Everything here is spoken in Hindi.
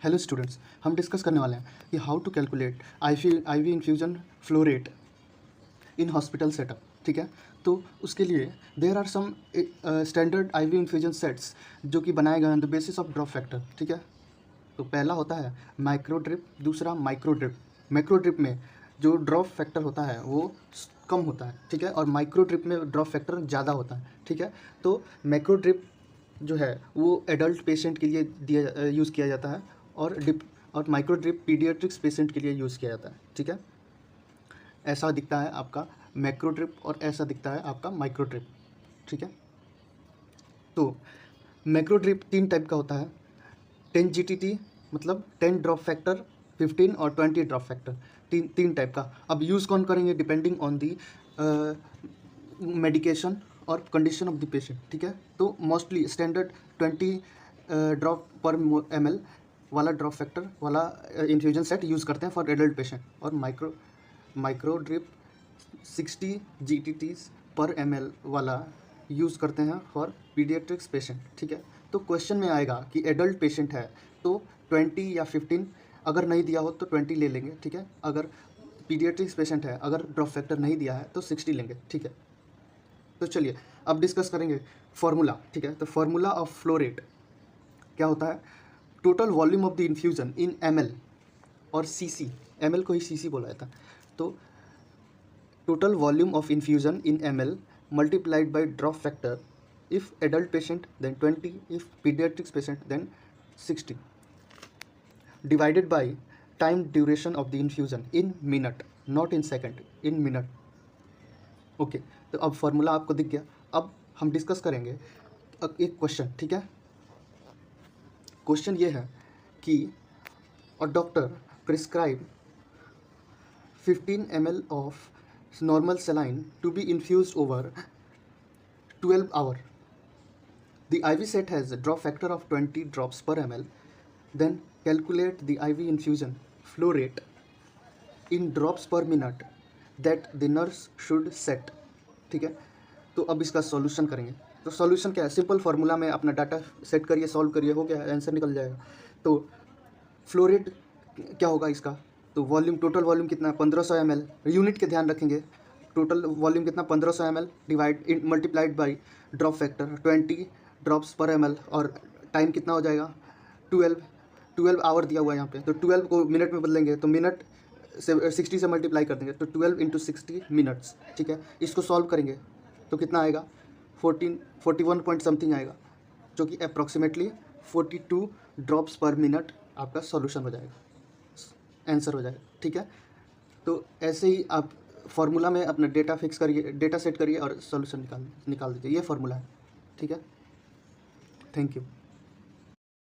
हेलो स्टूडेंट्स, हम डिस्कस करने वाले हैं कि how to calculate IV infusion flow rate in hospital setup. ठीक है, तो उसके लिए there are some standard IV infusion sets जो कि बनाए गए हैं the basis of drop factor. ठीक है, तो पहला होता है माइक्रो ड्रिप, दूसरा माइक्रो ड्रिप। मैक्रो ड्रिप में जो ड्रॉप फैक्टर होता है वो कम होता है, ठीक है, और माइक्रो ड्रिप में ड्रॉप फैक्टर ज़्यादा होता है। ठीक है, तो मैक्रो ड्रिप जो है वो एडल्ट पेशेंट के लिए यूज़ किया जाता है और माइक्रो ड्रिप पीडियाट्रिक्स पेशेंट के लिए यूज़ किया जाता है। ठीक है, ऐसा दिखता है आपका मैक्रो ड्रिप और ऐसा दिखता है आपका माइक्रो ड्रिप। ठीक है, तो मैक्रो ड्रिप 3 टाइप का होता है। 10 GTT मतलब 10 ड्रॉप फैक्टर, 15 और 20 ड्रॉप फैक्टर, तीन टाइप का। अब यूज़ कौन करेंगे डिपेंडिंग ऑन दी मेडिकेशन और कंडीशन ऑफ द पेशेंट। ठीक है, तो मोस्टली स्टैंडर्ड 20 ड्रॉप पर ml वाला ड्रॉप फैक्टर वाला इन्फ्यूजन सेट यूज़ करते हैं फॉर एडल्ट पेशेंट, और माइक्रो ड्रिप 60 GTTs पर ml वाला यूज़ करते हैं फॉर पीडियाट्रिक्स पेशेंट। ठीक है, तो क्वेश्चन में आएगा कि एडल्ट पेशेंट है तो 20 या 15, अगर नहीं दिया हो तो 20 ले लेंगे। ठीक है, अगर पीडियाट्रिक्स पेशेंट है, अगर ड्रॉप फैक्टर नहीं दिया है तो 60 लेंगे। ठीक है, तो चलिए अब डिस्कस करेंगे फॉर्मूला। ठीक है, तो फॉर्मूला ऑफ फ्लो रेट क्या होता है? Total volume of the infusion in ml और cc, ml को ही cc बोला जाता है, तो total volume of infusion in ml multiplied by drop factor, if adult patient then 20, if pediatrics patient then 60, divided by time duration of the infusion in minute, not in second, in minute. Okay, तो अब फॉर्मूला आपको दिख गया। अब हम डिस्कस करेंगे एक क्वेश्चन। ठीक है, क्वेश्चन ये है कि a doctor prescribe 15 ml of normal saline to be infused over 12 hour. The IV set has a drop factor of 20 drops per ml. Then calculate the IV infusion flow rate in drops per minute that the nurse should set. ठीक है, तो अब इसका सॉल्यूशन करेंगे। तो सॉल्यूशन क्या है? सिंपल फार्मूला में अपना डाटा सेट करिए, सॉल्व करिए, हो गया, आंसर निकल जाएगा। तो फ्लो रेट क्या होगा इसका? तो वॉल्यूम, टोटल वॉल्यूम कितना है? 1500 ml। यूनिट के ध्यान रखेंगे, टोटल वॉल्यूम कितना? 1500 ml divide multiplied by drop factor 20 drops पर ml, और टाइम कितना हो जाएगा? 12 आवर दिया हुआ है यहाँ पे, तो 12 को मिनट में बदलेंगे तो मिनट से 60 से मल्टीप्लाई कर देंगे तो 12 × 60 मिनट्स। ठीक है, इसको सॉल्व करेंगे तो कितना आएगा? 41 पॉइंट समथिंग आएगा, जो कि अप्रॉक्सीमेटली 42 ड्रॉप्स पर मिनट आपका सॉल्यूशन हो जाएगा, आंसर हो जाएगा। ठीक है, तो ऐसे ही आप फार्मूला में अपना डेटा फिक्स करिए, डेटा सेट करिए और सॉल्यूशन निकाल दीजिए। ये फार्मूला है। ठीक है, थैंक यू।